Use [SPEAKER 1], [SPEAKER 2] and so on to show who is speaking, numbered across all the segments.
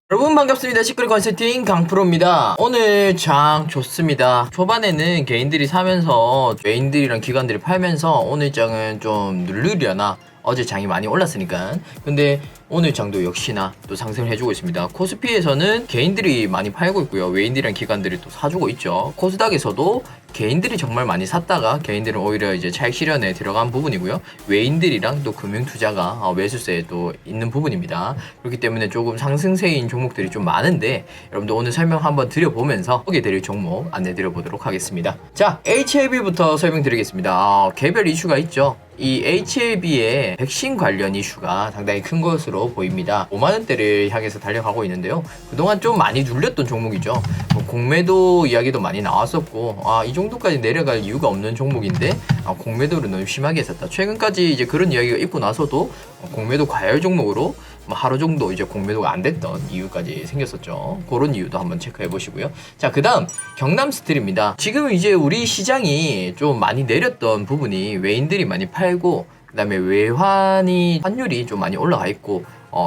[SPEAKER 1] 여러분 반갑습니다. 시크릿 컨설팅 강프로입니다. 오늘 장 좋습니다. 초반에는 개인들이 사면서 개인들이랑 기관들이 팔면서 오늘 장은 좀 누르려나 어제 장이 많이 올랐으니까. 근데 오늘 장도 역시나 또 상승을 해주고 있습니다. 코스피에서는 개인들이 많이 팔고 있고요. 외인들이랑 기관들이 또 사주고 있죠. 코스닥에서도 개인들이 정말 많이 샀다가 개인들은 오히려 이제 차익 실현에 들어간 부분이고요. 외인들이랑 또 금융투자가 매수세에 또 있는 부분입니다. 그렇기 때문에 조금 상승세인 종목들이 좀 많은데 여러분들 오늘 설명 한번 드려보면서 보게 드릴 종목 안내드려 보도록 하겠습니다. 자, HLB부터 설명드리겠습니다. 개별 이슈가 있죠. 이 HLB의 백신 관련 이슈가 상당히 큰 것으로 보입니다. 5만원대를 향해서 달려가고 있는데요. 그동안 좀 많이 눌렸던 종목이죠. 공매도 이야기도 많이 나왔었고, 이 정도까지 내려갈 이유가 없는 종목인데, 공매도를 너무 심하게 했었다. 최근까지 이제 그런 이야기가 있고 나서도 공매도 과열 종목으로 하루 정도 이제 공매도가 안 됐던 이유까지 생겼었죠. 그런 이유도 한번 체크해 보시고요. 자, 그 다음 경남스틸입니다. 지금 이제 우리 시장이 좀 많이 내렸던 부분이 외인들이 많이 팔고, 그 다음에 외환이 환율이 좀 많이 올라가 있고,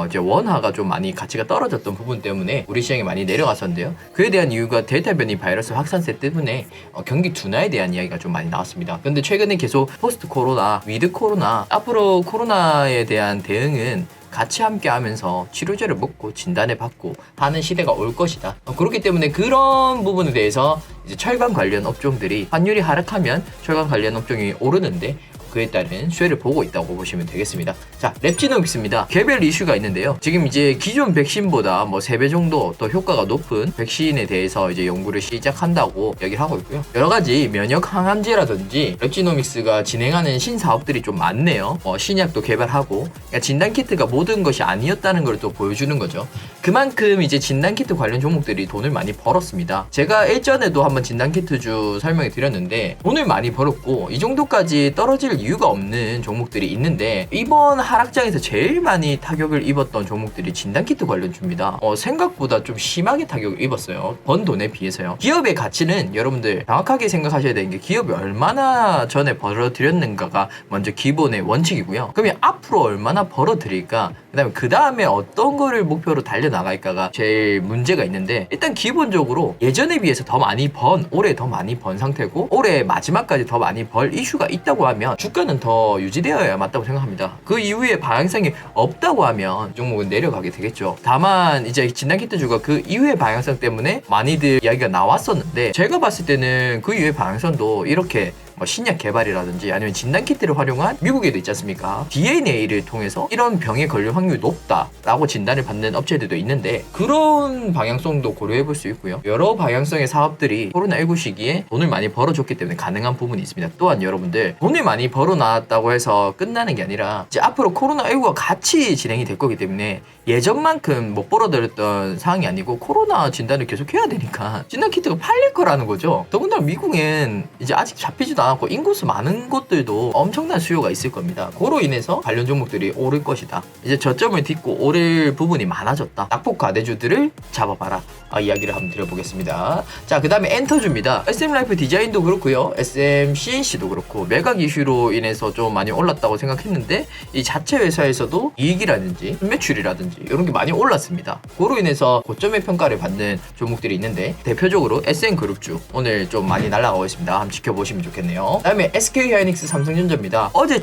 [SPEAKER 1] 이제 원화가 좀 많이 가치가 떨어졌던 부분 때문에 우리 시장이 많이 내려갔었는데요. 그에 대한 이유가 델타 변이 바이러스 확산세 때문에 경기 둔화에 대한 이야기가 좀 많이 나왔습니다. 근데 최근에 계속 포스트 코로나, 위드 코로나, 앞으로 코로나에 대한 대응은 같이 함께 하면서 치료제를 먹고 진단을 받고 하는 시대가 올 것이다. 그렇기 때문에 그런 부분에 대해서 이제 철강 관련 업종들이 환율이 하락하면 철강 관련 업종이 오르는데 그에 따른 수혜를 보고 있다고 보시면 되겠습니다. 자, 랩지노믹스입니다. 개별 이슈가 있는데요. 지금 이제 기존 백신보다 3배 정도 더 효과가 높은 백신에 대해서 이제 연구를 시작한다고 얘기를 하고 있고요. 여러 가지 면역 항암제라든지 랩지노믹스가 진행하는 신사업들이 좀 많네요. 신약도 개발하고, 그러니까 진단키트가 모든 것이 아니었다는 걸 또 보여주는 거죠. 그만큼 이제 진단키트 관련 종목들이 돈을 많이 벌었습니다. 제가 일전에도 한번 진단키트주 설명해 드렸는데 돈을 많이 벌었고 이 정도까지 떨어질 이유가 없는 종목들이 있는데 이번 하락장에서 제일 많이 타격을 입었던 종목들이 진단키트 관련주입니다. 생각보다 좀 심하게 타격을 입었어요. 번 돈에 비해서요. 기업의 가치는 여러분들 정확하게 생각하셔야 되는 게 기업이 얼마나 전에 벌어들였는가가 먼저 기본의 원칙이고요. 그러면 앞으로 얼마나 벌어들일까, 그 다음에 어떤 거를 목표로 달려나갈까가 제일 문제가 있는데, 일단 기본적으로 예전에 비해서 더 많이 올해 더 많이 번 상태고 올해 마지막까지 더 많이 벌 이슈가 있다고 하면 주가는 더 유지되어야 맞다고 생각합니다. 그 이후에 방향성이 없다고 하면 종목은 내려가게 되겠죠. 다만 이제 진단키트주가 그 이후의 방향성 때문에 많이들 이야기가 나왔었는데, 제가 봤을 때는 그 이후의 방향성도 이렇게 신약 개발이라든지 아니면 진단키트를 활용한, 미국에도 있지 않습니까? DNA를 통해서 이런 병에 걸릴 확률이 높다라고 진단을 받는 업체들도 있는데 그런 방향성도 고려해 볼 수 있고요. 여러 방향성의 사업들이 코로나19 시기에 돈을 많이 벌어줬기 때문에 가능한 부분이 있습니다. 또한 여러분들 돈을 많이 벌어놨다고 해서 끝나는 게 아니라 이제 앞으로 코로나19가 같이 진행이 될 거기 때문에 예전만큼 못 벌어들였던 상황이 아니고 코로나 진단을 계속 해야 되니까 진단키트가 팔릴 거라는 거죠. 더군다나 미국은 이제 아직 잡히지도 않았고 인구수 많은 곳들도 엄청난 수요가 있을 겁니다. 그로 인해서 관련 종목들이 오를 것이다. 이제 저점을 딛고 오를 부분이 많아졌다. 낙폭 과대주들을 잡아봐라. 이야기를 한번 드려보겠습니다. 자, 그 다음에 엔터주입니다. SM라이프 디자인도 그렇고요. SMCNC도 그렇고 매각 이슈로 인해서 좀 많이 올랐다고 생각했는데 이 자체 회사에서도 이익이라든지 매출이라든지 이런 게 많이 올랐습니다. 그로 인해서 고점의 평가를 받는 종목들이 있는데 대표적으로 SN그룹주 오늘 좀 많이 날아가고 있습니다. 한번 지켜보시면 좋겠네요. 그 다음에 SK하이닉스 삼성전자입니다. 어제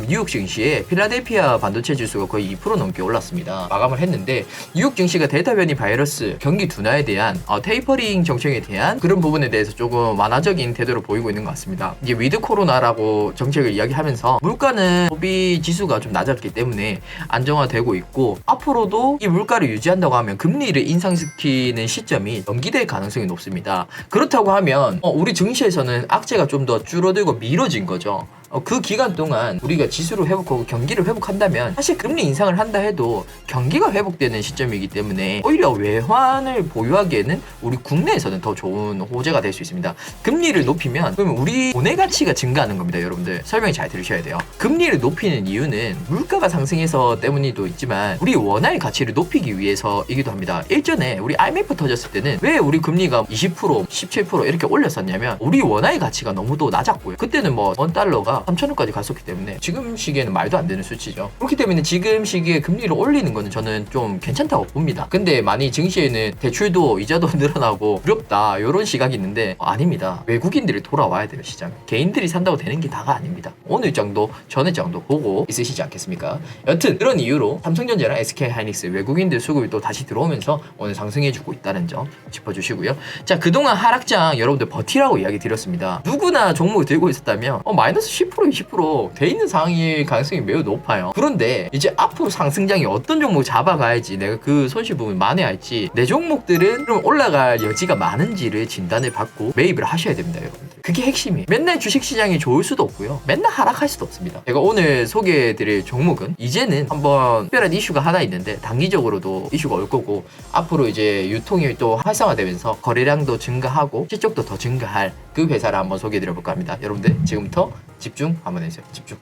[SPEAKER 1] 뉴욕 증시에 필라델피아 반도체 지수가 거의 2% 넘게 올랐습니다. 마감을 했는데 뉴욕 증시가 델타 변이 바이러스 경기 둔화에 대한 테이퍼링 정책에 대한 그런 부분에 대해서 조금 완화적인 태도를 보이고 있는 것 같습니다. 이게 위드 코로나라고 정책을 이야기하면서 물가는 소비 지수가 좀 낮았기 때문에 안정화되고 있고 앞으로도 이 물가를 유지한다고 하면 금리를 인상시키는 시점이 연기될 가능성이 높습니다. 그렇다고 하면 우리 증시에서는 악재가 좀 더 줄어들고 미뤄진 거죠. 그 기간 동안 우리가 지수를 회복하고 경기를 회복한다면 사실 금리 인상을 한다 해도 경기가 회복되는 시점이기 때문에 오히려 외환을 보유하기에는 우리 국내에서는 더 좋은 호재가 될 수 있습니다. 금리를 높이면 그러면 우리 돈의 가치가 증가하는 겁니다. 여러분들 설명 잘 들으셔야 돼요. 금리를 높이는 이유는 물가가 상승해서 때문이도 있지만 우리 원화의 가치를 높이기 위해서이기도 합니다. 일전에 우리 IMF 터졌을 때는 왜 우리 금리가 20%, 17% 이렇게 올렸었냐면 우리 원화의 가치가 너무도 낮았고요. 그때는 원 달러가 금리가 3,000원까지 갔었기 때문에 지금 시기에는 말도 안 되는 수치죠. 그렇기 때문에 지금 시기에 금리를 올리는 거는 저는 좀 괜찮다고 봅니다. 근데 많이 증시에는 대출도 이자도 늘어나고 두렵다 이런 시각이 있는데 아닙니다. 외국인들이 돌아와야 돼요. 시장에. 개인들이 산다고 되는 게 다가 아닙니다. 오늘 장도 전일 장도 보고 있으시지 않겠습니까? 여튼 그런 이유로 삼성전자랑 SK하이닉스 외국인들 수급이 또 다시 들어오면서 오늘 상승해주고 있다는 점 짚어주시고요. 자, 그동안 하락장 여러분들 버티라고 이야기 드렸습니다. 누구나 종목을 들고 있었다면 마이너스 10% 20%돼 있는 상황일 가능성이 매우 높아요. 그런데 이제 앞으로 상승장이 어떤 종목을 잡아가야지 내가 그 손실 부분을 만회할지 내 종목들은 그럼 올라갈 여지가 많은지를 진단을 받고 매입을 하셔야 됩니다. 여러분들 그게 핵심이에요. 맨날 주식시장이 좋을 수도 없고요. 맨날 하락할 수도 없습니다. 제가 오늘 소개해드릴 종목은 이제는 한번 특별한 이슈가 하나 있는데 단기적으로도 이슈가 올 거고 앞으로 이제 유통이 또 활성화되면서 거래량도 증가하고 실적도 더 증가할 그 회사를 한번 소개해드려 볼까 합니다. 여러분들 지금부터 집중 한번 해주세요. 집중.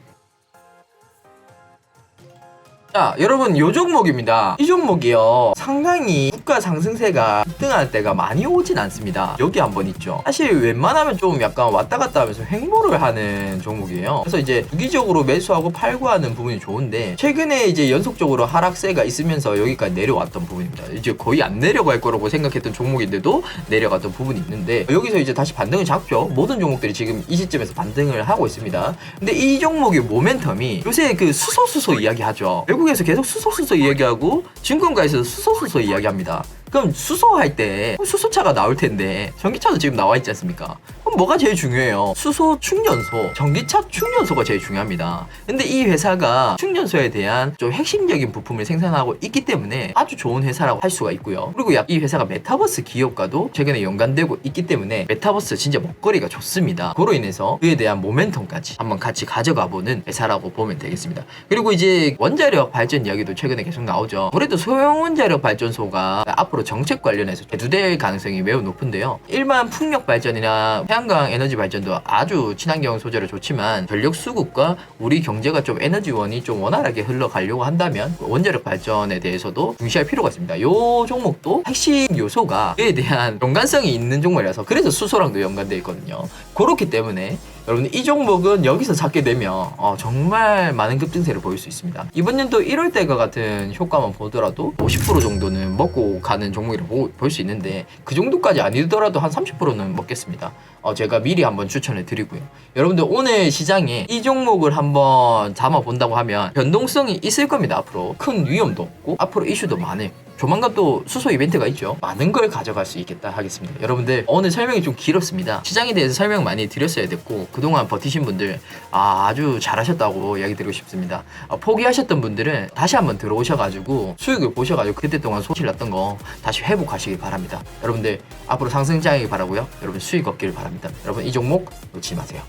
[SPEAKER 1] 자, 여러분 요 종목입니다. 이 종목이요 상당히 주가 상승세가 급등할 때가 많이 오진 않습니다. 여기 한번 있죠. 사실 웬만하면 좀 약간 왔다 갔다 하면서 횡보를 하는 종목이에요. 그래서 이제 주기적으로 매수하고 팔고 하는 부분이 좋은데 최근에 이제 연속적으로 하락세가 있으면서 여기까지 내려왔던 부분입니다. 이제 거의 안 내려갈 거라고 생각했던 종목인데도 내려갔던 부분이 있는데 여기서 이제 다시 반등을 잡죠. 모든 종목들이 지금 이 시점에서 반등을 하고 있습니다. 근데 이 종목의 모멘텀이 요새 그 수소수소 이야기하죠. 외국에서 계속 수소수소 이야기하고 증권가에서 수소수소 이야기합니다. 그럼 수소할 때 수소차가 나올 텐데 전기차도 지금 나와 있지 않습니까? 그럼 뭐가 제일 중요해요? 수소 충전소, 전기차 충전소가 제일 중요합니다. 근데 이 회사가 충전소에 대한 좀 핵심적인 부품을 생산하고 있기 때문에 아주 좋은 회사라고 할 수가 있고요. 그리고 이 회사가 메타버스 기업과도 최근에 연관되고 있기 때문에 메타버스 진짜 먹거리가 좋습니다. 그로 인해서 그에 대한 모멘텀까지 한번 같이 가져가보는 회사라고 보면 되겠습니다. 그리고 이제 원자력 발전 이야기도 최근에 계속 나오죠. 아무래도 소형 원자력 발전소가 앞으로 정책 관련해서 대두될 가능성이 매우 높은데요. 일반 풍력 발전이나 태양광 에너지 발전도 아주 친환경 소재로 좋지만 전력 수급과 우리 경제가 좀 에너지원이 좀 원활하게 흘러가려고 한다면 원자력 발전에 대해서도 중시할 필요가 있습니다. 이 종목도 핵심 요소가 그에 대한 연관성이 있는 종목이라서 그래서 수소랑도 연관되어 있거든요. 그렇기 때문에 여러분 이 종목은 여기서 잡게 되면 정말 많은 급등세를 보일 수 있습니다. 이번 연도 1월달과 같은 효과만 보더라도 50% 정도는 먹고 가는 종목이라고 볼 수 있는데 그 정도까지 아니더라도 한 30%는 먹겠습니다. 제가 미리 한번 추천을 드리고요. 여러분들 오늘 시장에 이 종목을 한번 담아본다고 하면 변동성이 있을 겁니다. 앞으로 큰 위험도 없고 앞으로 이슈도 많아요. 조만간 또 수소 이벤트가 있죠. 많은 걸 가져갈 수 있겠다 하겠습니다. 여러분들 오늘 설명이 좀 길었습니다. 시장에 대해서 설명 많이 드렸어야 됐고 그동안 버티신 분들 아주 잘하셨다고 이야기 드리고 싶습니다. 포기하셨던 분들은 다시 한번 들어오셔가지고 수익을 보셔가지고 그때 동안 손실 났던 거 다시 회복하시길 바랍니다. 여러분들 앞으로 상승장이길 바라고요. 여러분 수익 얻기를 바랍니다. 여러분 이 종목 놓치지 마세요.